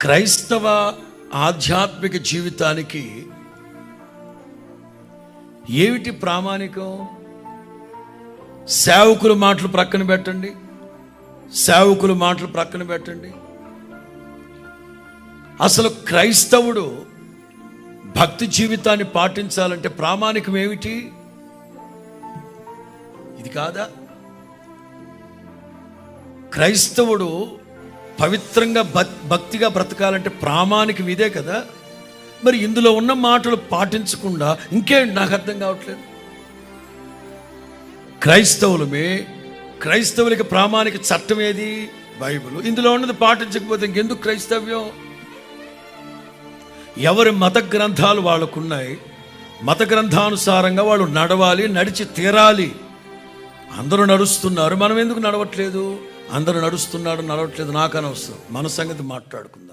క్రైస్తవ ఆధ్యాత్మిక జీవితానికి ఏమిటి ప్రామాణికం? సేవకుల మాటలు ప్రక్కన పెట్టండి, సేవకుల మాటలు ప్రక్కన పెట్టండి. అసలు క్రైస్తవుడు భక్తి జీవితాన్ని పాటించాలంటే ప్రామాణికం ఏమిటి? ఇది కాదా? క్రైస్తవుడు పవిత్రంగా భక్తిగా బ్రతకాలంటే ప్రామాణికం ఇదే కదా. మరి ఇందులో ఉన్న మాటలు పాటించకుండా ఇంకేంటి నాకు అర్థం కావట్లేదు. క్రైస్తవులకి ప్రామాణిక చట్టం ఏది? బైబిల్. ఇందులో ఉన్నది పాటించకపోతే ఇంకెందుకు క్రైస్తవ్యం? ఎవరి మత గ్రంథాలు వాళ్ళకున్నాయి, మత గ్రంథానుసారంగా వాళ్ళు నడవాలి, నడిచి తీరాలి. అందరూ నడుస్తున్నారు, మనం ఎందుకు నడవట్లేదు? అందరూ నడుస్తున్నాడు, నడవట్లేదు నాకు అనవసరం. మన సంగతి మాట్లాడుకుందాం.